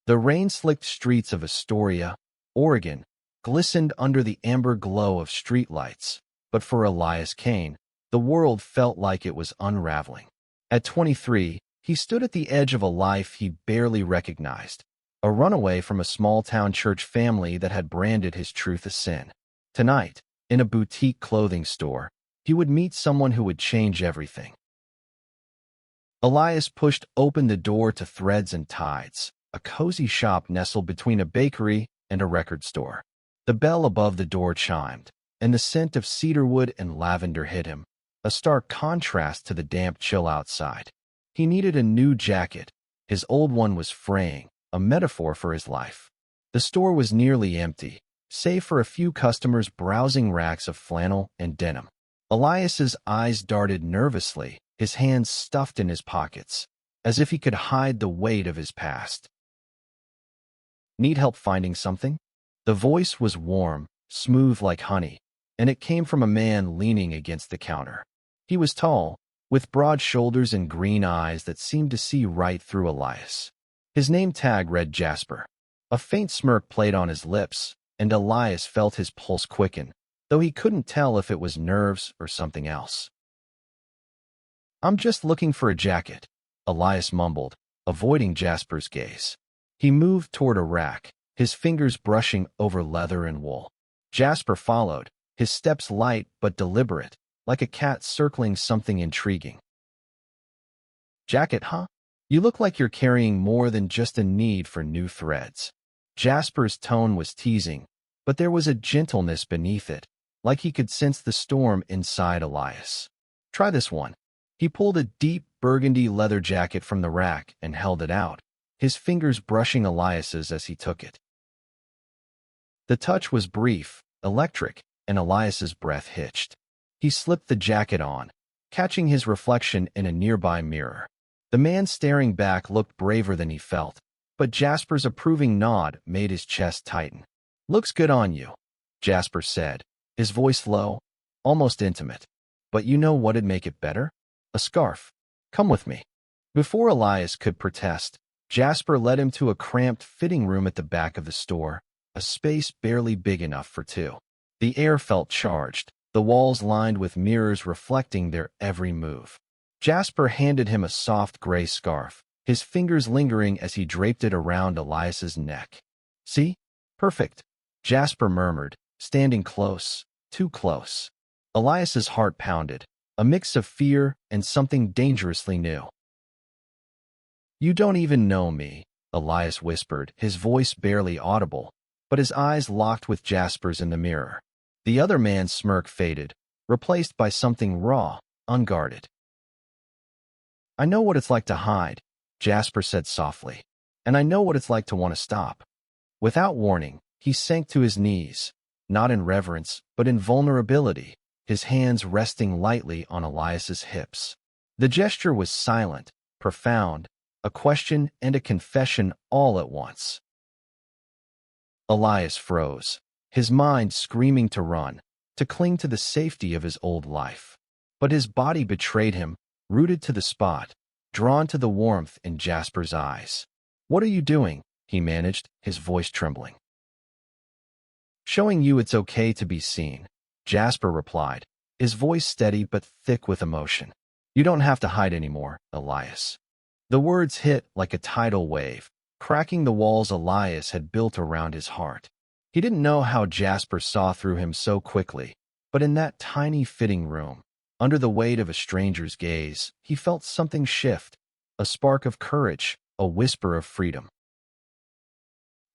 The rain-slicked streets of Astoria, Oregon, glistened under the amber glow of streetlights, but for Elias Kane, the world felt like it was unraveling. At 23, he stood at the edge of a life he barely recognized, a runaway from a small-town church family that had branded his truth a sin. Tonight, in a boutique clothing store, he would meet someone who would change everything. Elias pushed open the door to Threads and Tides, a cozy shop nestled between a bakery and a record store. The bell above the door chimed, and the scent of cedarwood and lavender hit him, a stark contrast to the damp chill outside. He needed a new jacket. His old one was fraying, a metaphor for his life. The store was nearly empty, save for a few customers browsing racks of flannel and denim. Elias's eyes darted nervously, his hands stuffed in his pockets, as if he could hide the weight of his past. "Need help finding something?" The voice was warm, smooth like honey, and it came from a man leaning against the counter. He was tall, with broad shoulders and green eyes that seemed to see right through Elias. His name tag read Jasper. A faint smirk played on his lips, and Elias felt his pulse quicken, though he couldn't tell if it was nerves or something else. "I'm just looking for a jacket," Elias mumbled, avoiding Jasper's gaze. He moved toward a rack, his fingers brushing over leather and wool. Jasper followed, his steps light but deliberate, like a cat circling something intriguing. "Jacket, huh? You look like you're carrying more than just a need for new threads." Jasper's tone was teasing, but there was a gentleness beneath it, like he could sense the storm inside Elias. "Try this one." He pulled a deep burgundy leather jacket from the rack and held it out, his fingers brushing Elias's as he took it. The touch was brief, electric, and Elias's breath hitched. He slipped the jacket on, catching his reflection in a nearby mirror. The man staring back looked braver than he felt, but Jasper's approving nod made his chest tighten. "Looks good on you," Jasper said, his voice low, almost intimate. "But you know what'd make it better? A scarf. Come with me." Before Elias could protest, Jasper led him to a cramped fitting room at the back of the store, a space barely big enough for two. The air felt charged, the walls lined with mirrors reflecting their every move. Jasper handed him a soft gray scarf, his fingers lingering as he draped it around Elias's neck. "See? Perfect," Jasper murmured, standing close, too close. Elias's heart pounded, a mix of fear and something dangerously new. "You don't even know me," Elias whispered, his voice barely audible, but his eyes locked with Jasper's in the mirror. The other man's smirk faded, replaced by something raw, unguarded. "I know what it's like to hide," Jasper said softly, "and I know what it's like to want to stop." Without warning, he sank to his knees, not in reverence, but in vulnerability, his hands resting lightly on Elias's hips. The gesture was silent, profound, a question and a confession all at once. Elias froze, his mind screaming to run, to cling to the safety of his old life. But his body betrayed him, rooted to the spot, drawn to the warmth in Jasper's eyes. "What are you doing?" he managed, his voice trembling. "Showing you it's okay to be seen," Jasper replied, his voice steady but thick with emotion. "You don't have to hide anymore, Elias." The words hit like a tidal wave, cracking the walls Elias had built around his heart. He didn't know how Jasper saw through him so quickly, but in that tiny fitting room, under the weight of a stranger's gaze, he felt something shift, a spark of courage, a whisper of freedom.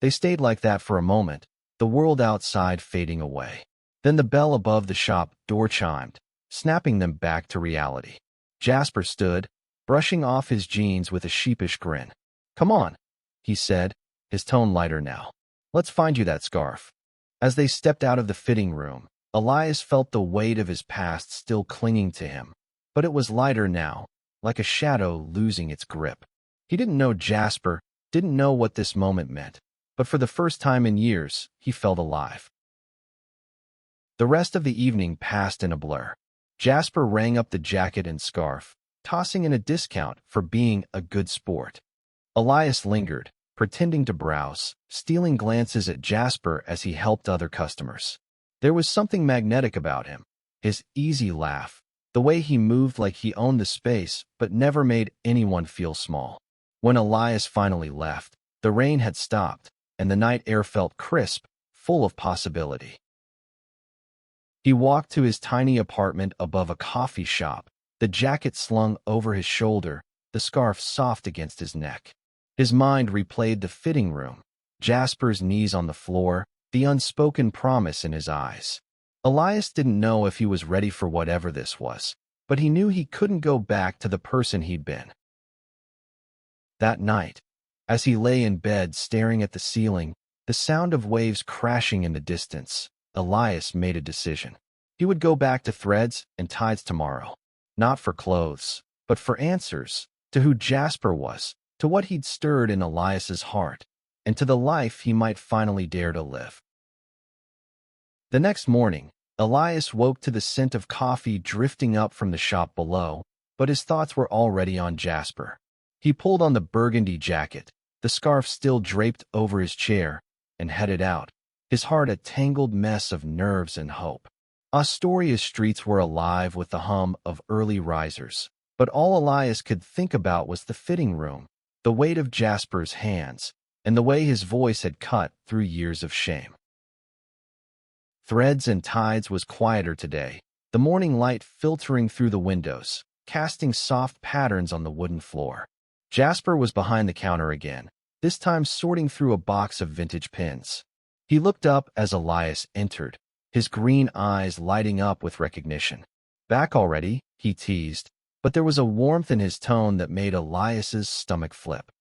They stayed like that for a moment, the world outside fading away. Then the bell above the shop door chimed, snapping them back to reality. Jasper stood, brushing off his jeans with a sheepish grin. "Come on," he said, his tone lighter now. "Let's find you that scarf." As they stepped out of the fitting room, Elias felt the weight of his past still clinging to him, but it was lighter now, like a shadow losing its grip. He didn't know Jasper, didn't know what this moment meant, but for the first time in years, he felt alive. The rest of the evening passed in a blur. Jasper rang up the jacket and scarf, tossing in a discount for being a good sport. Elias lingered, pretending to browse, stealing glances at Jasper as he helped other customers. There was something magnetic about him, his easy laugh, the way he moved like he owned the space but never made anyone feel small. When Elias finally left, the rain had stopped, and the night air felt crisp, full of possibility. He walked to his tiny apartment above a coffee shop, the jacket slung over his shoulder, the scarf soft against his neck. His mind replayed the fitting room, Jasper's knees on the floor, the unspoken promise in his eyes. Elias didn't know if he was ready for whatever this was, but he knew he couldn't go back to the person he'd been. That night, as he lay in bed staring at the ceiling, the sound of waves crashing in the distance, Elias made a decision. He would go back to Threads and Tides tomorrow, not for clothes, but for answers, to who Jasper was, to what he'd stirred in Elias's heart, and to the life he might finally dare to live. The next morning, Elias woke to the scent of coffee drifting up from the shop below, but his thoughts were already on Jasper. He pulled on the burgundy jacket, the scarf still draped over his chair, and headed out, his heart a tangled mess of nerves and hope. Astoria's streets were alive with the hum of early risers, but all Elias could think about was the fitting room, the weight of Jasper's hands, and the way his voice had cut through years of shame. Threads and Tides was quieter today, the morning light filtering through the windows, casting soft patterns on the wooden floor. Jasper was behind the counter again, this time sorting through a box of vintage pins. He looked up as Elias entered, his green eyes lighting up with recognition. "Back already?" he teased, but there was a warmth in his tone that made Elias's stomach flip.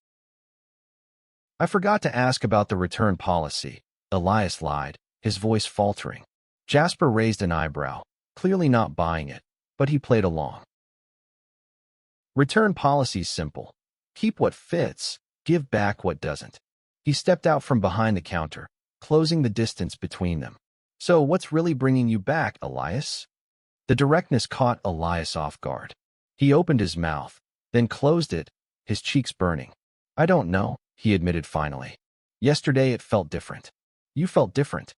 "I forgot to ask about the return policy," Elias lied, his voice faltering. Jasper raised an eyebrow, clearly not buying it, but he played along. "Return policy's simple. Keep what fits, give back what doesn't." He stepped out from behind the counter, closing the distance between them. "So what's really bringing you back, Elias?" The directness caught Elias off guard. He opened his mouth, then closed it, his cheeks burning. "I don't know," he admitted finally. "Yesterday it felt different." "You felt different."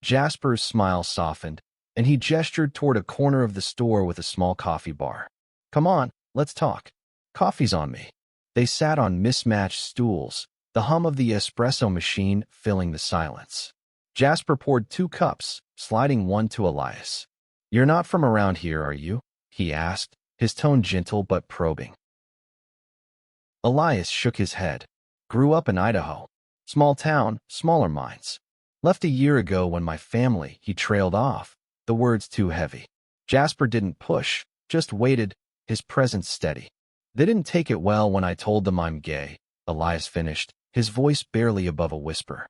Jasper's smile softened, and he gestured toward a corner of the store with a small coffee bar. "Come on, let's talk. Coffee's on me." They sat on mismatched stools, the hum of the espresso machine filling the silence. Jasper poured 2 cups, sliding one to Elias. "You're not from around here, are you?" he asked, his tone gentle but probing. Elias shook his head. "Grew up in Idaho. Small town, smaller minds. Left a year ago when my family," he trailed off, the words too heavy. Jasper didn't push, just waited, his presence steady. "They didn't take it well when I told them I'm gay," Elias finished, his voice barely above a whisper.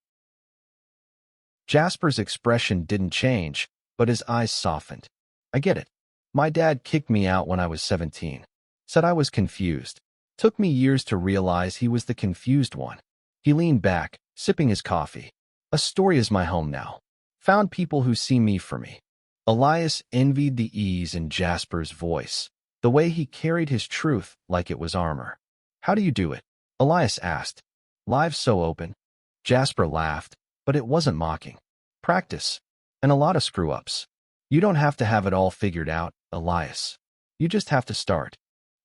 Jasper's expression didn't change, but his eyes softened. "I get it. My dad kicked me out when I was 17. Said I was confused. Took me years to realize he was the confused one." He leaned back, sipping his coffee. "Astoria's my home now. Found people who see me for me." Elias envied the ease in Jasper's voice, the way he carried his truth like it was armor. "How do you do it?" Elias asked. "Live's so open." Jasper laughed, but it wasn't mocking. "Practice. And a lot of screw-ups. You don't have to have it all figured out, Elias. You just have to start."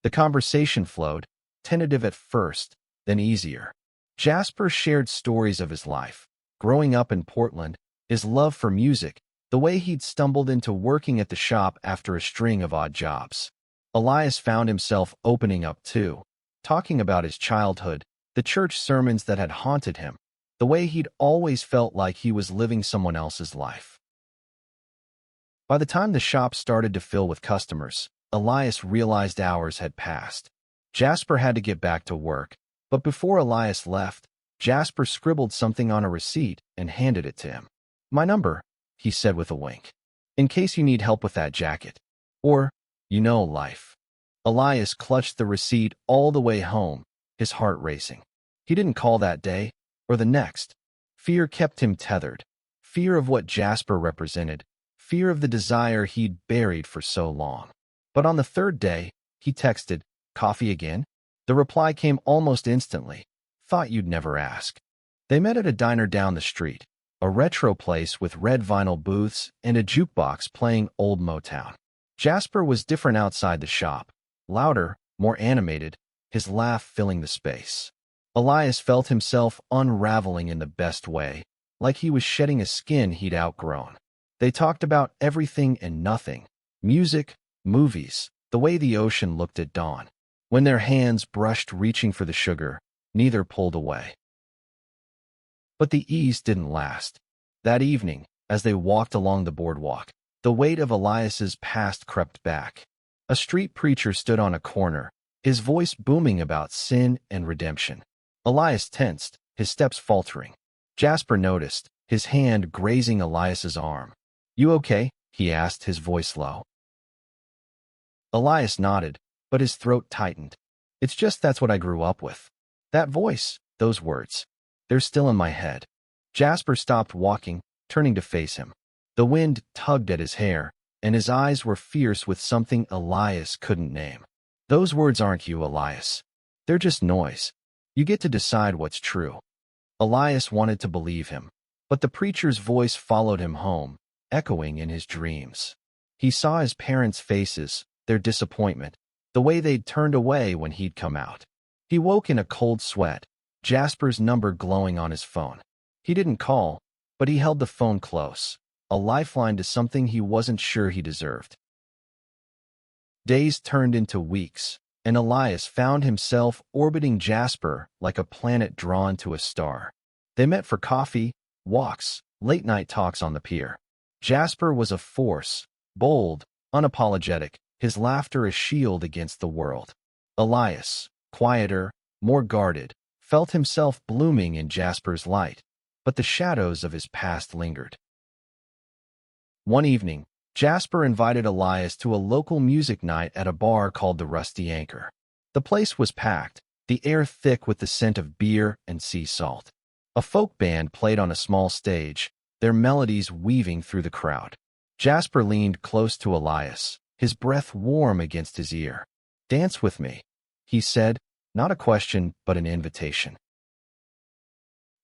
The conversation flowed, tentative at first, then easier. Jasper shared stories of his life, growing up in Portland, his love for music, the way he'd stumbled into working at the shop after a string of odd jobs. Elias found himself opening up too, talking about his childhood, the church sermons that had haunted him, the way he'd always felt like he was living someone else's life. By the time the shop started to fill with customers, Elias realized hours had passed. Jasper had to get back to work, but before Elias left, Jasper scribbled something on a receipt and handed it to him. "My number," he said with a wink. "In case you need help with that jacket. Or, life." Elias clutched the receipt all the way home, his heart racing. He didn't call that day, or the next. Fear kept him tethered. Fear of what Jasper represented. Fear of the desire he'd buried for so long. But on the 3rd day, he texted, "Coffee again?" The reply came almost instantly. Thought you'd never ask. They met at a diner down the street, a retro place with red vinyl booths and a jukebox playing old Motown. Jasper was different outside the shop, louder, more animated, his laugh filling the space. Elias felt himself unraveling in the best way, like he was shedding a skin he'd outgrown. They talked about everything and nothing: music, movies, the way the ocean looked at dawn. When their hands brushed reaching for the sugar, neither pulled away. But the ease didn't last. That evening, as they walked along the boardwalk, the weight of Elias's past crept back. A street preacher stood on a corner, his voice booming about sin and redemption. Elias tensed, his steps faltering. Jasper noticed, his hand grazing Elias's arm. "You okay?" he asked, his voice low. Elias nodded, but his throat tightened. "It's just that's what I grew up with. That voice, those words. They're still in my head." Jasper stopped walking, turning to face him. The wind tugged at his hair, and his eyes were fierce with something Elias couldn't name. "Those words aren't you, Elias. They're just noise. You get to decide what's true." Elias wanted to believe him, but the preacher's voice followed him home, echoing in his dreams. He saw his parents' faces, their disappointment, the way they'd turned away when he'd come out. He woke in a cold sweat, Jasper's number glowing on his phone. He didn't call, but he held the phone close, a lifeline to something he wasn't sure he deserved. Days turned into weeks, and Elias found himself orbiting Jasper like a planet drawn to a star. They met for coffee, walks, late-night talks on the pier. Jasper was a force, bold, unapologetic, his laughter a shield against the world. Elias, quieter, more guarded, felt himself blooming in Jasper's light, but the shadows of his past lingered. One evening, Jasper invited Elias to a local music night at a bar called the Rusty Anchor. The place was packed, the air thick with the scent of beer and sea salt. A folk band played on a small stage, their melodies weaving through the crowd. Jasper leaned close to Elias, his breath warm against his ear. "Dance with me," he said, not a question but an invitation.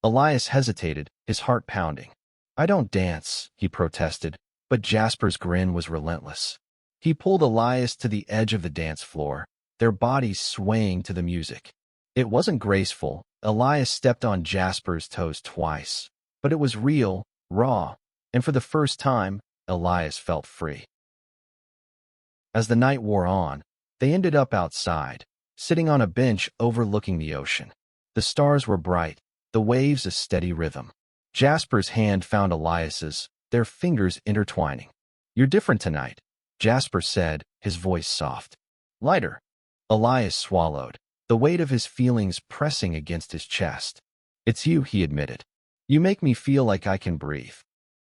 Elias hesitated, his heart pounding. "I don't dance," he protested, but Jasper's grin was relentless. He pulled Elias to the edge of the dance floor, their bodies swaying to the music. It wasn't graceful. Elias stepped on Jasper's toes twice, but it was real, raw, and for the first time, Elias felt free. As the night wore on, they ended up outside, sitting on a bench overlooking the ocean. The stars were bright, the waves a steady rhythm. Jasper's hand found Elias's, their fingers intertwining. "You're different tonight," Jasper said, his voice soft. "Lighter." Elias swallowed, the weight of his feelings pressing against his chest. "It's you," he admitted. "You make me feel like I can breathe."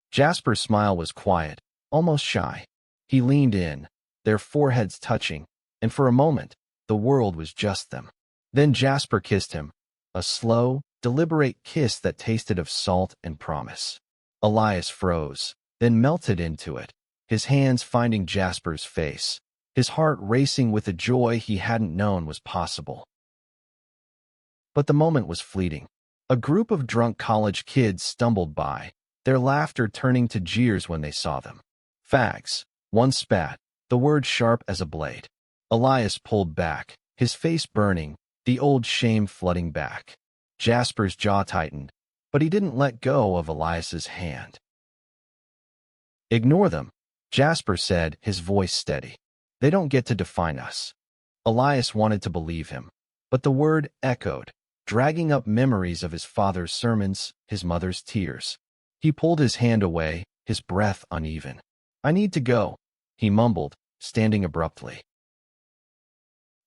Jasper's smile was quiet, almost shy. He leaned in, their foreheads touching, and for a moment, the world was just them. Then Jasper kissed him, a slow, deliberate kiss that tasted of salt and promise. Elias froze, then melted into it, his hands finding Jasper's face, his heart racing with a joy he hadn't known was possible. But the moment was fleeting. A group of drunk college kids stumbled by, their laughter turning to jeers when they saw them. "Fags," one spat, the word sharp as a blade. Elias pulled back, his face burning, the old shame flooding back. Jasper's jaw tightened, but he didn't let go of Elias's hand. "Ignore them," Jasper said, his voice steady. "They don't get to define us." Elias wanted to believe him, but the word echoed, dragging up memories of his father's sermons, his mother's tears. He pulled his hand away, his breath uneven. "I need to go," he mumbled, standing abruptly.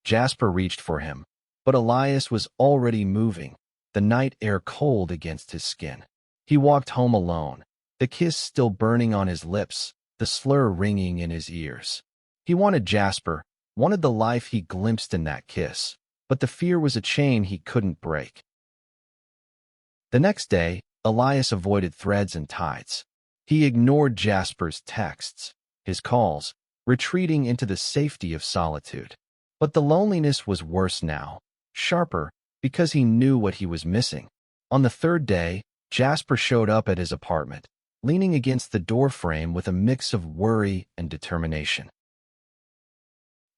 Jasper reached for him, but Elias was already moving, the night air cold against his skin. He walked home alone, the kiss still burning on his lips, the slur ringing in his ears. He wanted Jasper, wanted the life he glimpsed in that kiss, but the fear was a chain he couldn't break. The next day, Elias avoided threads and tides. He ignored Jasper's texts, his calls, retreating into the safety of solitude. But the loneliness was worse now, sharper, because he knew what he was missing. On the third day, Jasper showed up at his apartment, leaning against the doorframe with a mix of worry and determination.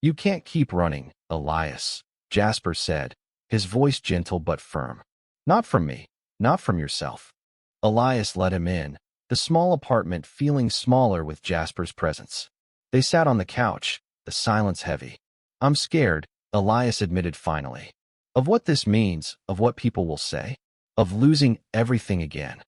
"You can't keep running, Elias," Jasper said, his voice gentle but firm. "Not from me, not from yourself." Elias let him in, the small apartment feeling smaller with Jasper's presence. They sat on the couch, the silence heavy. "I'm scared," Elias admitted finally. "Of what this means, of what people will say, of losing everything again."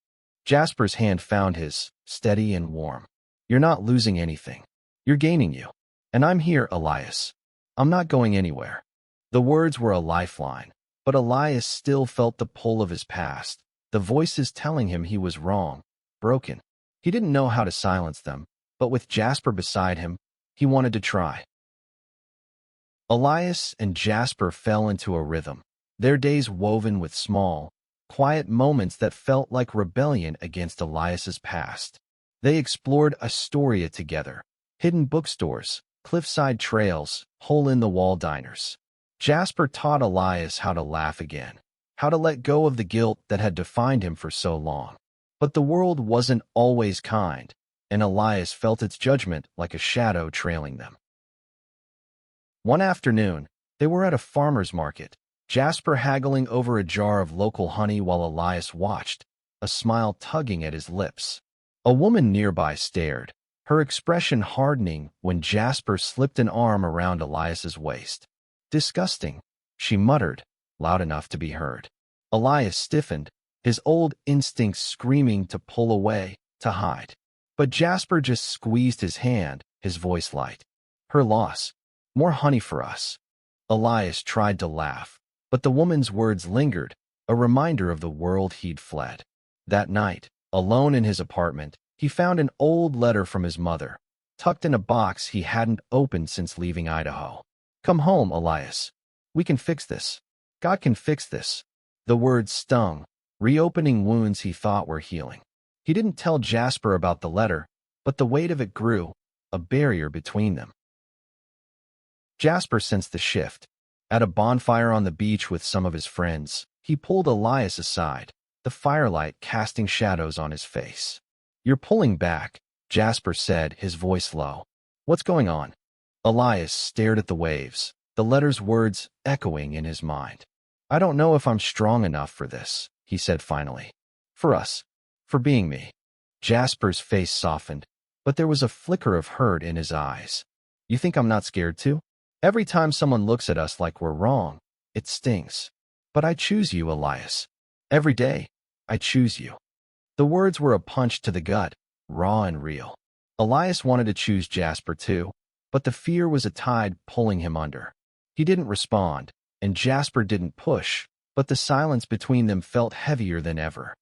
Jasper's hand found his, steady and warm. "You're not losing anything. You're gaining you. And I'm here, Elias. I'm not going anywhere." The words were a lifeline, but Elias still felt the pull of his past, the voices telling him he was wrong, broken. He didn't know how to silence them, but with Jasper beside him, he wanted to try. Elias and Jasper fell into a rhythm, their days woven with small, quiet moments that felt like rebellion against Elias's past. They explored Astoria together, hidden bookstores, cliffside trails, hole-in-the-wall diners. Jasper taught Elias how to laugh again, how to let go of the guilt that had defined him for so long. But the world wasn't always kind, and Elias felt its judgment like a shadow trailing them. One afternoon, they were at a farmer's market, Jasper haggling over a jar of local honey while Elias watched, a smile tugging at his lips. A woman nearby stared, her expression hardening when Jasper slipped an arm around Elias's waist. "Disgusting," she muttered, loud enough to be heard. Elias stiffened, his old instincts screaming to pull away, to hide. But Jasper just squeezed his hand, his voice light. "Her loss. More honey for us." Elias tried to laugh, but the woman's words lingered, a reminder of the world he'd fled. That night, alone in his apartment, he found an old letter from his mother, tucked in a box he hadn't opened since leaving Idaho. "Come home, Elias. We can fix this. God can fix this." The words stung, reopening wounds he thought were healing. He didn't tell Jasper about the letter, but the weight of it grew, a barrier between them. Jasper sensed the shift. At a bonfire on the beach with some of his friends, he pulled Elias aside, the firelight casting shadows on his face. "You're pulling back," Jasper said, his voice low. "What's going on?" Elias stared at the waves, the letter's words echoing in his mind. "I don't know if I'm strong enough for this," he said finally. "For us. For being me." Jasper's face softened, but there was a flicker of hurt in his eyes. "You think I'm not scared too? Every time someone looks at us like we're wrong, it stings. But I choose you, Elias. Every day, I choose you." The words were a punch to the gut, raw and real. Elias wanted to choose Jasper too, but the fear was a tide pulling him under. He didn't respond, and Jasper didn't push, but the silence between them felt heavier than ever.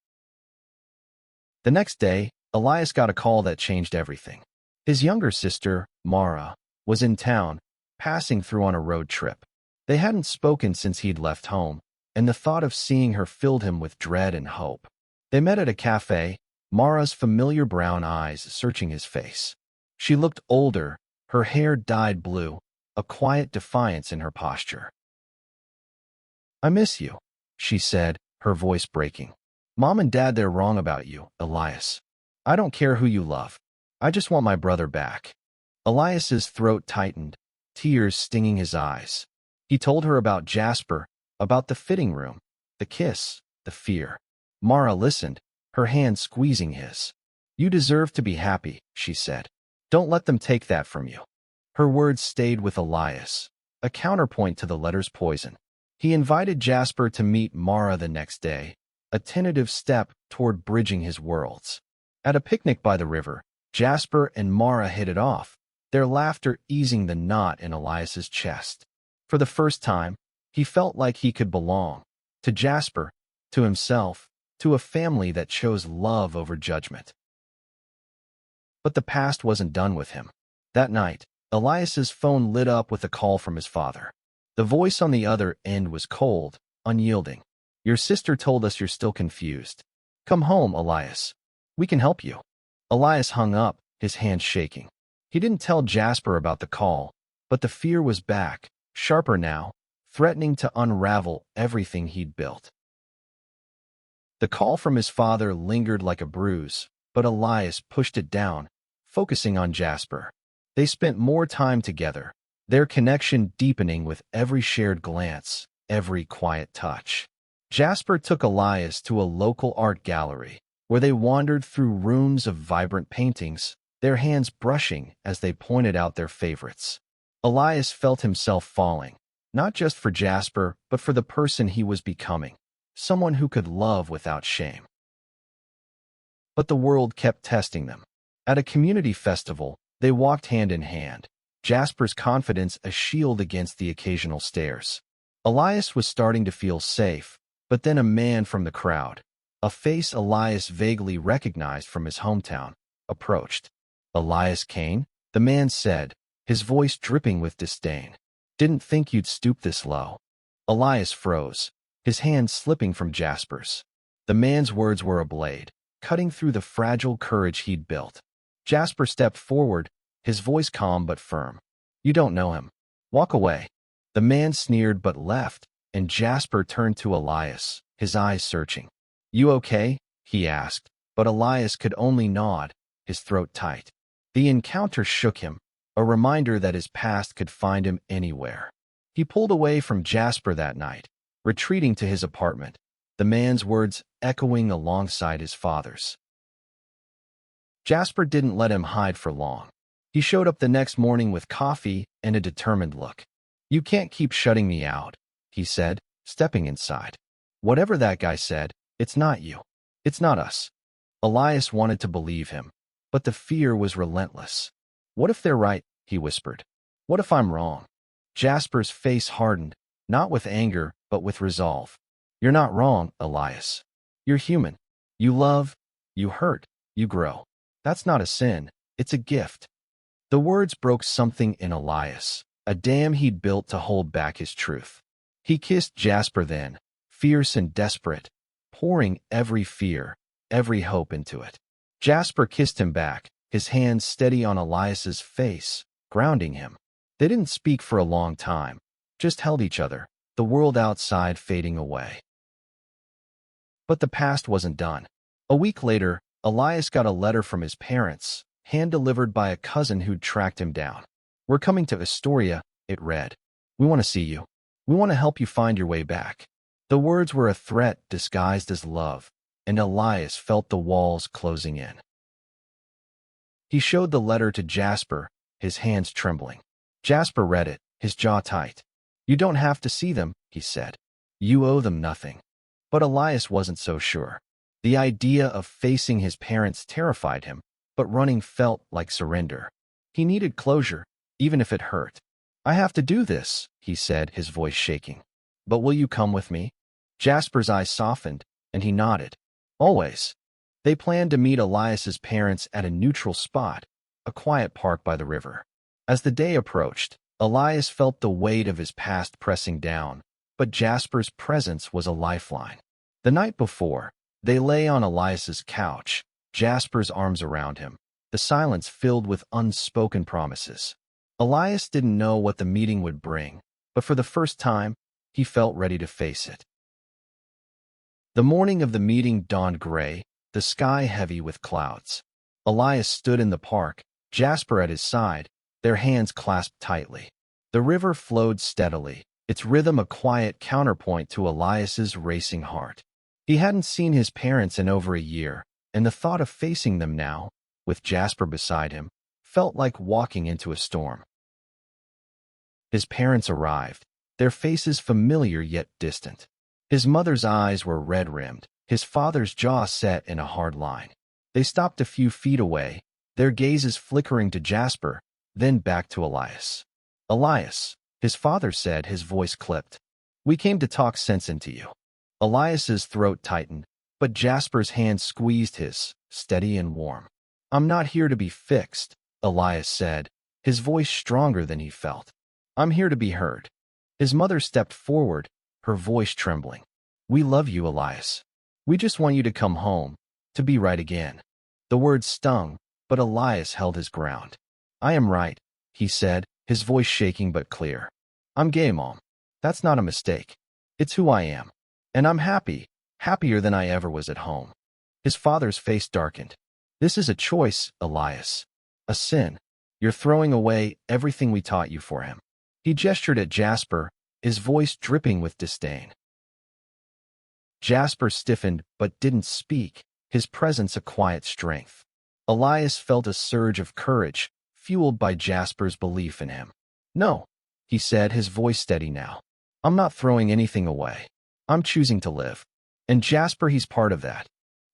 The next day, Elias got a call that changed everything. His younger sister, Mara, was in town, passing through on a road trip. They hadn't spoken since he'd left home, and the thought of seeing her filled him with dread and hope. They met at a cafe, Mara's familiar brown eyes searching his face. She looked older, her hair dyed blue, a quiet defiance in her posture. "I miss you," she said, her voice breaking. "Mom and Dad, they're wrong about you, Elias. I don't care who you love. I just want my brother back." Elias's throat tightened, tears stinging his eyes. He told her about Jasper, about the fitting room, the kiss, the fear. Mara listened, her hand squeezing his. "You deserve to be happy," she said. "Don't let them take that from you." Her words stayed with Elias, a counterpoint to the letter's poison. He invited Jasper to meet Mara the next day, a tentative step toward bridging his worlds. At a picnic by the river, Jasper and Mara hit it off, their laughter easing the knot in Elias's chest. For the first time, he felt like he could belong, to Jasper, to himself, to a family that chose love over judgment. But the past wasn't done with him. That night, Elias's phone lit up with a call from his father. The voice on the other end was cold, unyielding. "Your sister told us you're still confused. Come home, Elias. We can help you." Elias hung up, his hands shaking. He didn't tell Jasper about the call, but the fear was back, sharper now, threatening to unravel everything he'd built. The call from his father lingered like a bruise, but Elias pushed it down, focusing on Jasper. They spent more time together, their connection deepening with every shared glance, every quiet touch. Jasper took Elias to a local art gallery, where they wandered through rooms of vibrant paintings, their hands brushing as they pointed out their favorites. Elias felt himself falling, not just for Jasper, but for the person he was becoming, someone who could love without shame. But the world kept testing them. At a community festival, they walked hand in hand, Jasper's confidence a shield against the occasional stares. Elias was starting to feel safe, but then a man from the crowd, a face Elias vaguely recognized from his hometown, approached. "Elias Kane?" the man said, his voice dripping with disdain. "Didn't think you'd stoop this low." Elias froze, his hand slipping from Jasper's. The man's words were a blade, cutting through the fragile courage he'd built. Jasper stepped forward, his voice calm but firm. "You don't know him. Walk away." The man sneered but left, and Jasper turned to Elias, his eyes searching. "You okay?" he asked, but Elias could only nod, his throat tight. The encounter shook him, a reminder that his past could find him anywhere. He pulled away from Jasper that night, retreating to his apartment, the man's words echoing alongside his father's. Jasper didn't let him hide for long. He showed up the next morning with coffee and a determined look. "You can't keep shutting me out," he said, stepping inside. "Whatever that guy said, it's not you. It's not us." Elias wanted to believe him, but the fear was relentless. "What if they're right?" he whispered. "What if I'm wrong?" Jasper's face hardened, not with anger, but with resolve. "You're not wrong, Elias. You're human. You love, you hurt, you grow. That's not a sin, it's a gift." The words broke something in Elias, a dam he'd built to hold back his truth. He kissed Jasper then, fierce and desperate, pouring every fear, every hope into it. Jasper kissed him back, his hands steady on Elias's face, grounding him. They didn't speak for a long time, just held each other, the world outside fading away. But the past wasn't done. A week later, Elias got a letter from his parents, hand-delivered by a cousin who'd tracked him down. "We're coming to Astoria," it read. "We want to see you. We want to help you find your way back." The words were a threat disguised as love, and Elias felt the walls closing in. He showed the letter to Jasper, his hands trembling. Jasper read it, his jaw tight. "You don't have to see them," he said. "You owe them nothing." But Elias wasn't so sure. The idea of facing his parents terrified him, but running felt like surrender. He needed closure, even if it hurt. "I have to do this," he said, his voice shaking. "But will you come with me?" Jasper's eyes softened, and he nodded. "Always." They planned to meet Elias's parents at a neutral spot, a quiet park by the river. As the day approached, Elias felt the weight of his past pressing down, but Jasper's presence was a lifeline. The night before, they lay on Elias's couch, Jasper's arms around him, the silence filled with unspoken promises. Elias didn't know what the meeting would bring, but for the first time, he felt ready to face it. The morning of the meeting dawned gray, the sky heavy with clouds. Elias stood in the park, Jasper at his side, their hands clasped tightly. The river flowed steadily, its rhythm a quiet counterpoint to Elias's racing heart. He hadn't seen his parents in over a year, and the thought of facing them now, with Jasper beside him, felt like walking into a storm. His parents arrived, their faces familiar yet distant. His mother's eyes were red-rimmed, his father's jaw set in a hard line. They stopped a few feet away, their gazes flickering to Jasper, then back to Elias. "Elias," his father said, his voice clipped. "We came to talk sense into you." Elias's throat tightened, but Jasper's hand squeezed his, steady and warm. "I'm not here to be fixed," Elias said, his voice stronger than he felt. "I'm here to be heard." His mother stepped forward, her voice trembling. "We love you, Elias. We just want you to come home, to be right again." The words stung, but Elias held his ground. "I am right," he said, his voice shaking but clear. "I'm gay, Mom. That's not a mistake. It's who I am. And I'm happy, happier than I ever was at home. His father's face darkened. This is a choice, Elias. A sin. You're throwing away everything we taught you for him. He gestured at Jasper, his voice dripping with disdain. Jasper stiffened but didn't speak, his presence a quiet strength. Elias felt a surge of courage, fueled by Jasper's belief in him. No, he said, his voice steady now. I'm not throwing anything away. I'm choosing to live. And Jasper, he's part of that.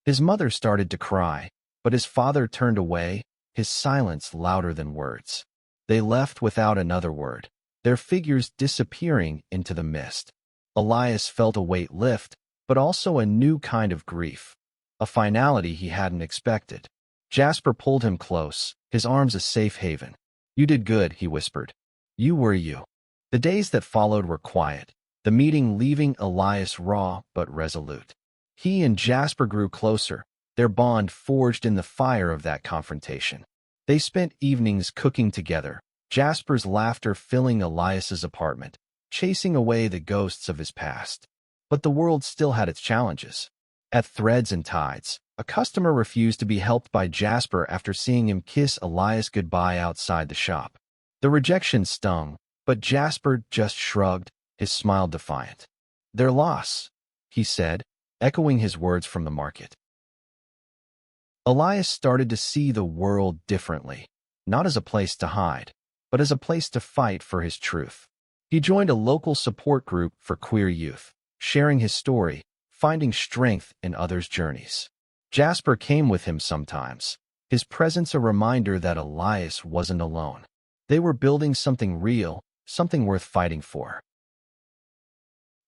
His mother started to cry, but his father turned away, his silence louder than words. They left without another word, their figures disappearing into the mist. Elias felt a weight lift, but also a new kind of grief, a finality he hadn't expected. Jasper pulled him close, his arms a safe haven. You did good, he whispered. You were you. The days that followed were quiet, the meeting leaving Elias raw but resolute. He and Jasper grew closer, their bond forged in the fire of that confrontation. They spent evenings cooking together, Jasper's laughter filling Elias's apartment, chasing away the ghosts of his past. But the world still had its challenges. At Threads and Tides, a customer refused to be helped by Jasper after seeing him kiss Elias goodbye outside the shop. The rejection stung, but Jasper just shrugged, his smile defiant. Their loss, he said, echoing his words from the market. Elias started to see the world differently, not as a place to hide, but as a place to fight for his truth. He joined a local support group for queer youth, sharing his story, finding strength in others' journeys. Jasper came with him sometimes, his presence a reminder that Elias wasn't alone. They were building something real, something worth fighting for.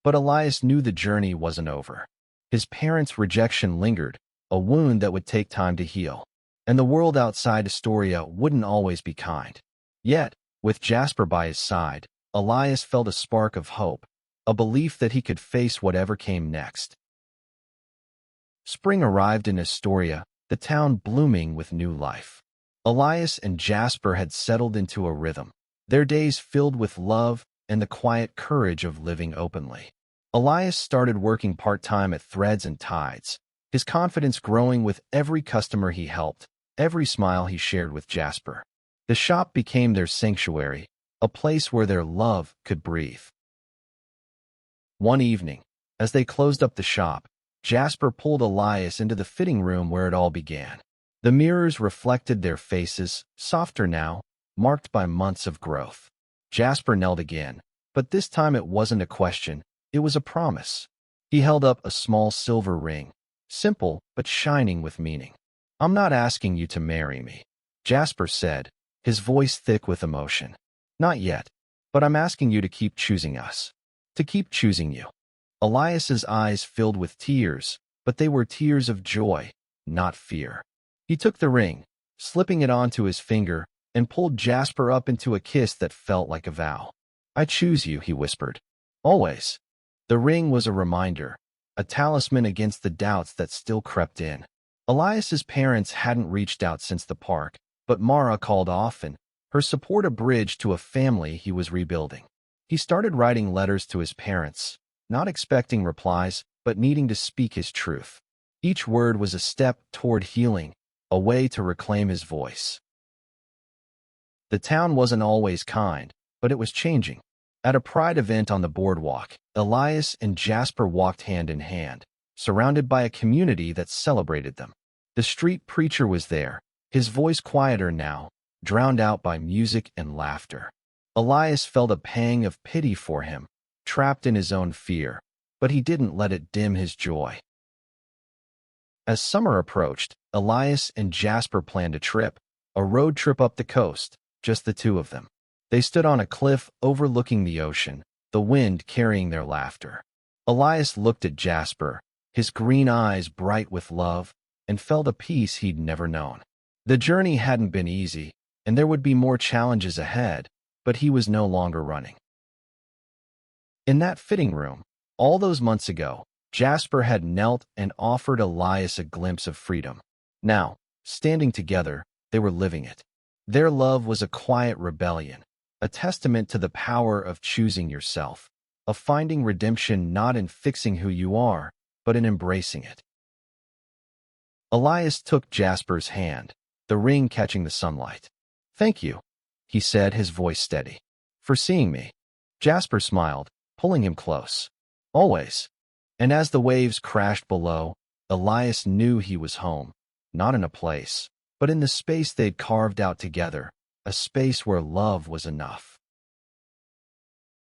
But Elias knew the journey wasn't over. His parents' rejection lingered, a wound that would take time to heal. And the world outside Astoria wouldn't always be kind. Yet, with Jasper by his side, Elias felt a spark of hope, a belief that he could face whatever came next. Spring arrived in Astoria, the town blooming with new life. Elias and Jasper had settled into a rhythm, their days filled with love and the quiet courage of living openly. Elias started working part-time at Threads and Tides, his confidence growing with every customer he helped, every smile he shared with Jasper. The shop became their sanctuary, a place where their love could breathe. One evening, as they closed up the shop, Jasper pulled Elias into the fitting room where it all began. The mirrors reflected their faces, softer now, marked by months of growth. Jasper knelt again, but this time it wasn't a question, it was a promise. He held up a small silver ring, simple but shining with meaning. I'm not asking you to marry me, Jasper said, his voice thick with emotion. Not yet, but I'm asking you to keep choosing us. To keep choosing you. Elias's eyes filled with tears, but they were tears of joy, not fear. He took the ring, slipping it onto his finger, and pulled Jasper up into a kiss that felt like a vow. I choose you, he whispered. Always. The ring was a reminder, a talisman against the doubts that still crept in. Elias's parents hadn't reached out since the park, but Mara called often, her support a bridge to a family he was rebuilding. He started writing letters to his parents, not expecting replies, but needing to speak his truth. Each word was a step toward healing, a way to reclaim his voice. The town wasn't always kind, but it was changing. At a pride event on the boardwalk, Elias and Jasper walked hand in hand, surrounded by a community that celebrated them. The street preacher was there, his voice quieter now, drowned out by music and laughter. Elias felt a pang of pity for him, trapped in his own fear, but he didn't let it dim his joy. As summer approached, Elias and Jasper planned a road trip up the coast, just the two of them. They stood on a cliff overlooking the ocean, the wind carrying their laughter. Elias looked at Jasper, his green eyes bright with love, and felt a peace he'd never known. The journey hadn't been easy, and there would be more challenges ahead, but he was no longer running. In that fitting room, all those months ago, Jasper had knelt and offered Elias a glimpse of freedom. Now, standing together, they were living it. Their love was a quiet rebellion, a testament to the power of choosing yourself. of finding redemption not in fixing who you are, but in embracing it. Elias took Jasper's hand, the ring catching the sunlight. "Thank you," he said, his voice steady, "for seeing me." Jasper smiled, pulling him close. "Always." And as the waves crashed below, Elias knew he was home, not in a place, but in the space they'd carved out together, a space where love was enough.